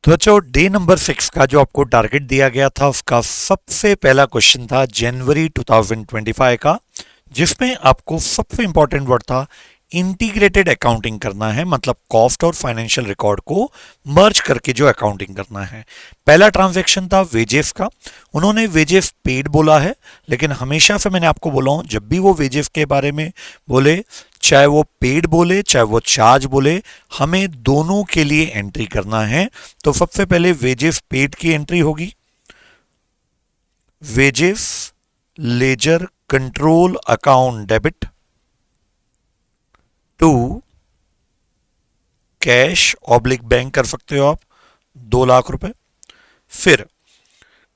तो बच्चों day number 6 का जो आपको टारगेट दिया गया था उसका सबसे पहला क्वेश्चन था जनवरी 2025 का, जिसमें आपको सबसे इंपॉर्टेंट वर्ड था इंटीग्रेटेड अकाउंटिंग करना है, मतलब कॉस्ट और फाइनेंशियल रिकॉर्ड को मर्ज करके जो अकाउंटिंग करना है। पहला ट्रांजैक्शन था वेजेस का। उन्होंने वेजेस पेड बोला है, लेकिन हमेशा से मैंने आपको बोला हूं जब भी वो वेजेस के बारे में बोले, चाहे वो पेड बोले चाहे वो चार्ज बोले, हमें दोनों के लिए एंट्री करना है। तो सबसे पहले वेजेस पेड की एंट्री होगी, wages ledger control account debit to cash oblique bank कर सकते हो आप 2 लाख रुपए। फिर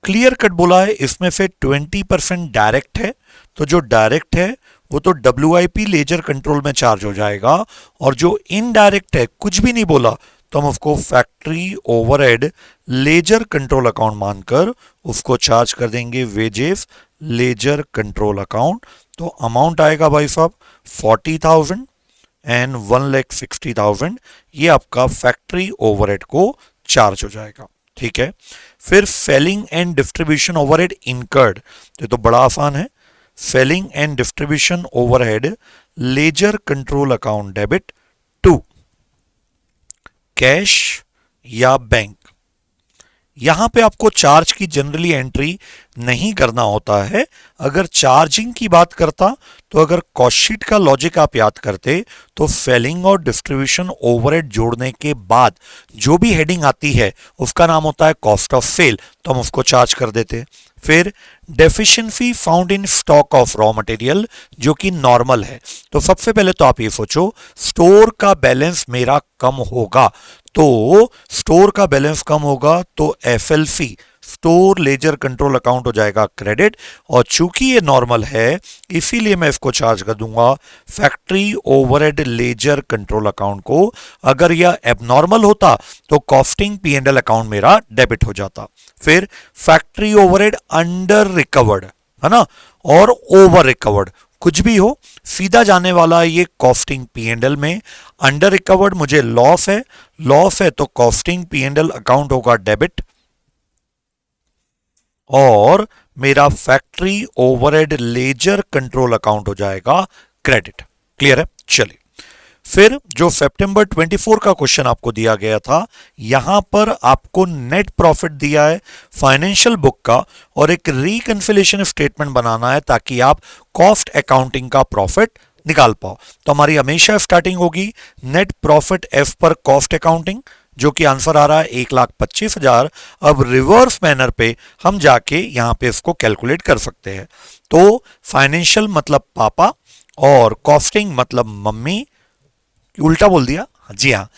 क्लियर कट बोला है इसमें से 20% डायरेक्ट है, तो जो डायरेक्ट है वो तो WIP लेजर कंट्रोल में चार्ज हो जाएगा, और जो इनडायरेक्ट है कुछ भी नहीं बोला तो हम उसको factory overhead ledger control account मानकर उसको चार्ज कर देंगे वेजेस लेजर कंट्रोल अकाउंट। तो अमाउंट आएगा भाई साहब 40,000 एंड 1,60,000, ये आपका फैक्ट्री ओवरहेड को चार्ज हो जाएगा। ठीक है, फिर selling and distribution overhead incurred, ये तो बड़ा आसान है। Selling and distribution overhead ledger control account debit to cash या बैंक। यहां पे आपको चार्ज की जनरली एंट्री नहीं करना होता है। अगर चार्जिंग की बात करता तो अगर कॉस्ट शीट का लॉजिक आप याद करते तो सेलिंग और डिस्ट्रीब्यूशन ओवरहेड जोड़ने के बाद जो भी हेडिंग आती है उसका नाम होता है कॉस्ट ऑफ सेल, तो हम उसको चार्ज कर देते। फिर deficiency found in stock of raw material, जो कि नॉर्मल है। तो सबसे पहले तो आप ये सोचो स्टोर का बैलेंस मेरा कम होगा, तो स्टोर का बैलेंस कम होगा तो FLC store ledger control account हो जाएगा क्रेडिट, और चूंकि ये नॉर्मल है इसीलिए मैं इसको चार्ज कर दूंगा factory overhead ledger control account को। अगर यह एबनॉर्मल होता तो कॉस्टिंग P&L अकाउंट मेरा डेबिट हो जाता। फिर फैक्ट्री ओवरहेड अंडर रिकवर्ड है ना, और ओवर रिकवर्ड कुछ भी हो सीधा जाने वाला ये कॉस्टिंग P&L में। अंडर रिकवर्ड मुझे लॉस है तो कॉस्टिंग P&L अकाउंट होगा डेबिट, और मेरा factory overhead ledger control account हो जाएगा क्रेडिट। क्लियर है? चलिए, फिर जो सितंबर 24 का क्वेश्चन आपको दिया गया था, यहां पर आपको नेट प्रॉफिट दिया है फाइनेंशियल बुक का, और एक रिकंसिलिएशन स्टेटमेंट बनाना है ताकि आप कॉस्ट अकाउंटिंग का प्रॉफिट निकाल पाओ। तो हमारी हमेशा स्टार्टिंग होगी नेट प्रॉफिट एफ पर कॉस्ट अकाउंटिंग, जो कि आंसर आ रहा है 1,25,000। अब रिवर्स मैनर पे हम जाके यहां पे इसको कैलकुलेट कर सकते हैं। तो फाइनेंशियल मतलब पापा और कॉस्टिंग मतलब मम्मी, उल्टा बोल दिया जी हाँ,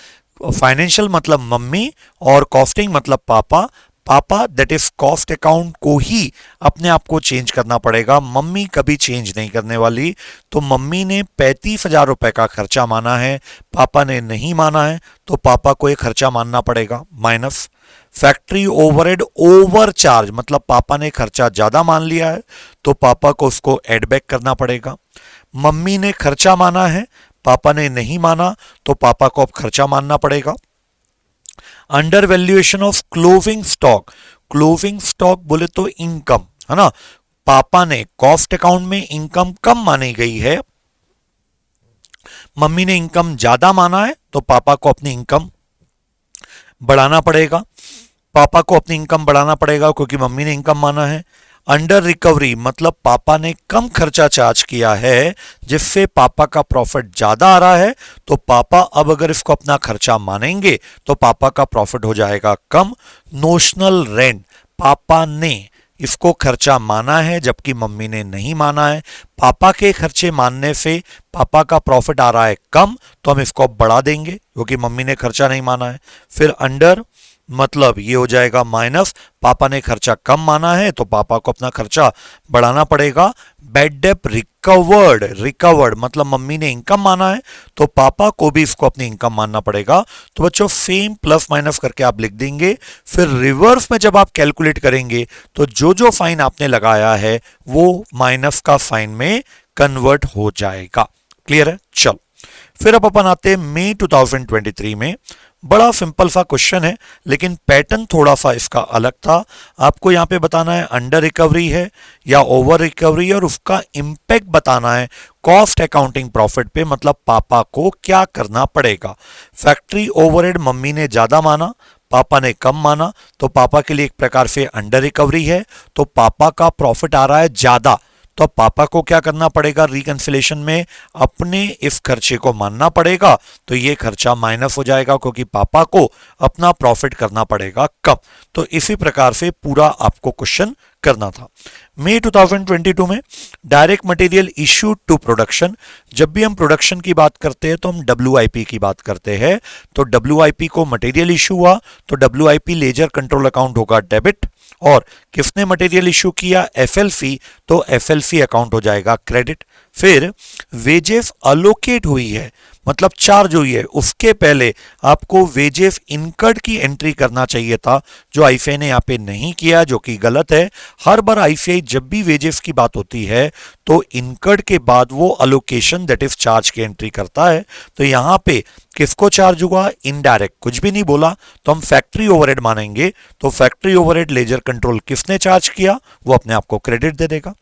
फाइनेंशियल मतलब मम्मी और कॉस्टिंग मतलब पापा। पापा दैट इज कॉस्ट अकाउंट को ही अपने आप को चेंज करना पड़ेगा, मम्मी कभी चेंज नहीं करने वाली। तो मम्मी ने 35,000 रुपए का खर्चा माना है, पापा ने नहीं माना है, तो पापा को ये खर्चा मानना पड़ेगा। Minus factory overhead over charge, मतलब पापा ने खर्चा ज्यादा मान लिया है तो पापा को उसको एड बैक करना पड़ेगा। मम्मी ने खर्चा माना है, पापा ने नहीं माना, तो पापा को अब खर्चा मानना पड़ेगा। Under valuation of closing stock, closing stock बोले तो इनकम है ना, पापा ने कॉस्ट अकाउंट में इनकम कम मानी गई है, मम्मी ने इनकम ज्यादा माना है, तो पापा को अपनी इनकम बढ़ाना पड़ेगा। पापा को अपनी इनकम बढ़ाना पड़ेगा क्योंकि मम्मी ने इनकम माना है। अंडर रिकवरी मतलब पापा ने कम खर्चा चार्ज किया है जिससे पापा का प्रॉफिट ज्यादा आ रहा है, तो पापा अब अगर इसको अपना खर्चा मानेंगे तो पापा का प्रॉफिट हो जाएगा कम। नोशनल रेंट, पापा ने इसको खर्चा माना है जबकि मम्मी ने नहीं माना है, पापा के खर्चे मानने से पापा का प्रॉफिट आ रहा है कम, तो हम इसको बढ़ा देंगे क्योंकि मम्मी ने खर्चा नहीं माना है। फिर अंडर मतलब ये हो जाएगा माइनस, पापा ने खर्चा कम माना है तो पापा को अपना खर्चा बढ़ाना पड़ेगा। बैड डेट रिकवर्ड, रिकवर्ड मतलब मम्मी ने इनकम माना है तो पापा को भी इसको अपनी इनकम मानना पड़ेगा। तो बच्चों सेम प्लस माइनस करके आप लिख देंगे। फिर रिवर्स में जब आप कैलकुलेट करेंगे तो जो जो फाइन आपने लगाया है वो माइनस का फाइन में कन्वर्ट हो जाएगा। क्लियर है? चलो फिर अब अपन आते हैं मई 2023 में। बड़ा सिंपल सा क्वेश्चन है, लेकिन पैटर्न थोड़ा सा इसका अलग था। आपको यहाँ पे बताना है अंडर रिकवरी है या ओवर रिकवरी, और उसका इम्पैक्ट बताना है कॉस्ट अकाउंटिंग प्रॉफिट पे, मतलब पापा को क्या करना पड़ेगा। फैक्ट्री ओवरहेड मम्मी ने ज्यादा माना, पापा ने कम माना, तो पापा के लिए एक प्रकार से अंडर रिकवरी है, तो पापा का प्रॉफिट आ रहा है ज्यादा, तो अब पापा को क्या करना पड़ेगा, रिकंसिलेशन में अपने इस खर्चे को मानना पड़ेगा, तो ये खर्चा माइनस हो जाएगा क्योंकि पापा को अपना प्रॉफिट करना पड़ेगा कम। तो इसी प्रकार से पूरा आपको क्वेश्चन करना था। मई 2022 में direct material issued to production. जब भी हम प्रोडक्शन की बात करते हैं तो हम WIP की बात करते हैं, तो WIP को मटेरियल इश्यू हुआ तो WIP लेजर कंट्रोल अकाउंट होगा डेबिट, और किसने मटेरियल इश्यू किया, FLC, तो FLC अकाउंट हो जाएगा क्रेडिट। फिर वेजेस अलोकेट हुई है, मतलब चार्ज हुई है, उसके पहले आपको वेजेस इनकर्ड की एंट्री करना चाहिए था, जो ICAI ने यहाँ पे नहीं किया, जो कि गलत है। हर बार ICAI जब भी वेजेस की बात होती है तो इनकर्ड के बाद वो अलोकेशन दैट इज चार्ज की एंट्री करता है। तो यहाँ पे किसको चार्ज हुआ, इनडायरेक्ट, कुछ भी नहीं बोला, तो हम फैक्ट्री ओवरहेड मानेंगे। तो फैक्ट्री ओवरहेड लेजर कंट्रोल किसने चार्ज किया, वो अपने आप को क्रेडिट दे देगा।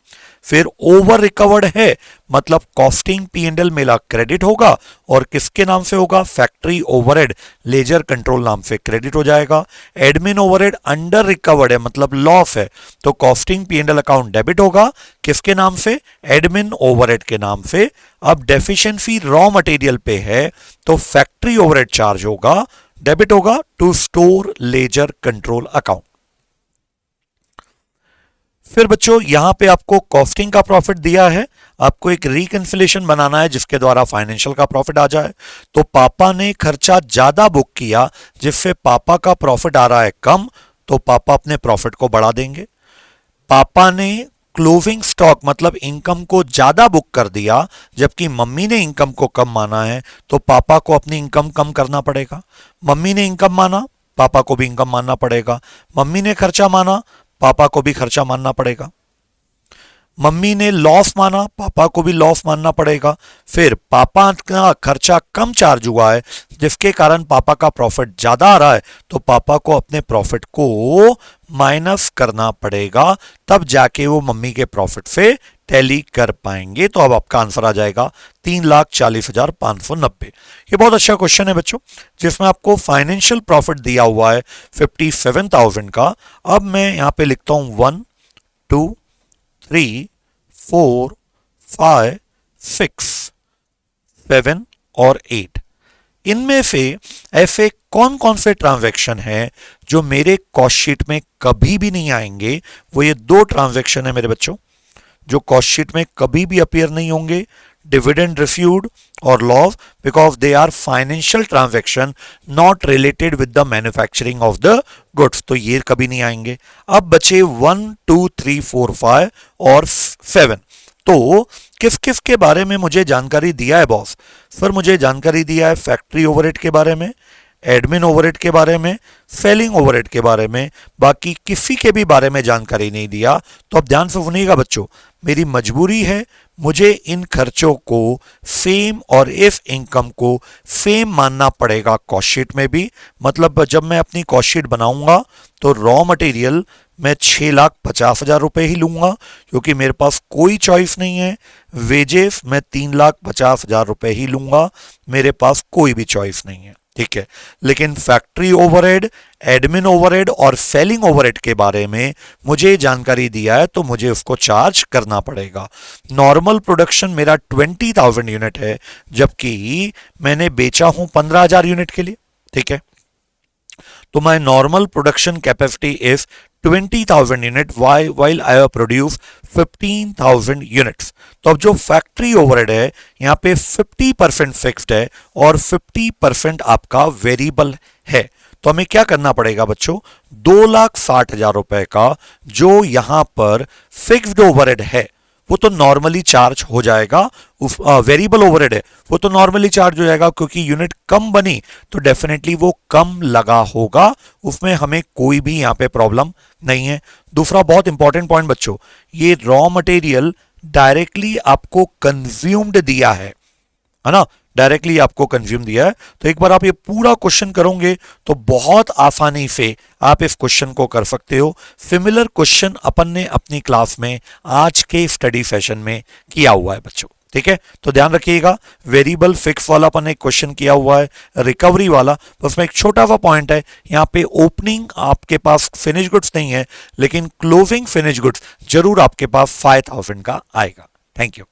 फिर ओवर रिकवर्ड है, मतलब कॉस्टिंग P&L मेला क्रेडिट होगा, और किसके नाम से होगा, फैक्ट्री ओवरहेड लेजर कंट्रोल नाम से क्रेडिट हो जाएगा। एडमिन ओवरहेड अंडर रिकवर्ड है, मतलब लॉस है, तो कॉस्टिंग P&L अकाउंट डेबिट होगा, किसके नाम से, एडमिन ओवरहेड के नाम से। अब डेफिशिएंसी रॉ मटेरियल पे है, तो फैक्ट्री ओवरहेड चार्ज होगा, डेबिट होगा to store ledger control account. फिर बच्चों यहां पे आपको कॉस्टिंग का प्रॉफिट दिया है, आपको एक रिकंसिलेशन बनाना है जिसके द्वारा फाइनेंशियल का प्रॉफिट आ जाए। तो पापा ने खर्चा ज्यादा बुक किया, जिससे पापा का प्रॉफिट आ रहा है कम, तो पापा अपने प्रॉफिट को बढ़ा देंगे। पापा ने क्लोजिंग स्टॉक मतलब इनकम को ज्यादा बुक कर दिया, जबकि मम्मी ने इनकम को कम माना है, तो पापा को अपनी इनकम कम करना पड़ेगा। मम्मी ने इनकम माना, पापा को भी इनकम मानना पड़ेगा। मम्मी ने खर्चा माना, पापा को भी खर्चा मानना पड़ेगा। मम्मी ने लॉस माना, पापा को भी लॉस मानना पड़ेगा। फिर पापा का खर्चा कम चार्ज हुआ है, जिसके कारण पापा का प्रॉफिट ज्यादा आ रहा है, तो पापा को अपने प्रॉफिट को माइनस करना पड़ेगा, तब जाके वो मम्मी के प्रॉफिट से टैली कर पाएंगे। तो अब आपका आंसर आ जाएगा 3,40,590। ये बहुत अच्छा क्वेश्चन है बच्चों, जिसमें आपको फाइनेंशियल प्रॉफिट दिया हुआ है 57,000 का। अब मैं यहां पे लिखता हूं 1 2 3 4 5 6 7 और 8। इनमें से ऐसे कौन कौन से ट्रांजैक्शन हैं जो मेरे कॉस्ट शीट में कभी भी नहीं आएंगे। वो ये दो ट्रांजैक्शन है मेरे बच्चों, जो कॉस्ट शीट में कभी भी अपीयर नहीं होंगे, डिविडेंड रिसीव्ड और loss, because they are financial transaction not related with the manufacturing of the goods, तो ये कभी नहीं आएंगे। अब बचे 1 2 3 4 5 और 7। तो किस किस के बारे में मुझे जानकारी दिया है बॉस, सर मुझे जानकारी दिया है फैक्ट्री ओवरहेड के बारे में, एडमिन ओवरहेड के बारे में, सेलिंग ओवरहेड के बारे में, बाकी किसी के भी बारे में जानकारी नहीं दिया। तो अब ध्यान से सुनिएगा बच्चों, मेरी मजबूरी है, मुझे इन खर्चों को सेम और इस इनकम को सेम मानना पड़ेगा कॉस्ट शीट में भी। मतलब जब मैं अपनी कॉस्ट शीट बनाऊंगा तो रॉ मटेरियल मैं 6,50,000 रुपए ही लूंगा, क्योंकि मेरे पास कोई चॉइस नहीं है। वेजेस मैं 3,50,000 रुपए ही लूंगा, मेरे पास कोई भी चॉइस नहीं है, ठीक है। लेकिन फैक्ट्री ओवरहेड, एडमिन ओवरहेड और सेलिंग ओवरहेड के बारे में मुझे जानकारी दिया है, तो मुझे उसको चार्ज करना पड़ेगा। नॉर्मल प्रोडक्शन मेरा 20,000 यूनिट है, जबकि मैंने बेचा हूं 15,000 यूनिट के लिए, ठीक है। तो my normal production capacity is 20,000 unit while I have produced 15,000 units. तो अब जो फैक्ट्री ओवरहेड है यहाँ पे 50% फिक्स्ड है और 50% आपका वेरिएबल है। तो हमें क्या करना पड़ेगा बच्चों, 2,60,000 रुपए का जो यहां पर फिक्स्ड ओवरहेड है वो तो नॉर्मली चार्ज हो जाएगा। वेरिएबल ओवरहेड है वो तो नॉर्मली चार्ज हो जाएगा, क्योंकि यूनिट कम बनी तो डेफिनेटली वो कम लगा होगा, उसमें हमें कोई भी यहां पे प्रॉब्लम नहीं है। दूसरा बहुत इंपॉर्टेंट पॉइंट बच्चों, ये रॉ मटेरियल डायरेक्टली आपको कंज्यूम्ड दिया है ना, डायरेक्टली आपको कंज्यूम दिया है। तो एक बार आप ये पूरा क्वेश्चन करोगे तो बहुत आसानी से आप इस क्वेश्चन को कर सकते हो। सिमिलर क्वेश्चन अपन ने अपनी क्लास में आज के स्टडी सेशन में किया हुआ है बच्चों, ठीक है। तो ध्यान रखिएगा, वेरिएबल फिक्स वाला अपन ने एक क्वेश्चन किया हुआ है, रिकवरी वाला, तो उसमें एक छोटा सा पॉइंट है, यहाँ पे ओपनिंग आपके पास फिनिश गुड्स नहीं है, लेकिन क्लोजिंग फिनिश गुड्स जरूर आपके पास 5000 का आएगा। Thank you.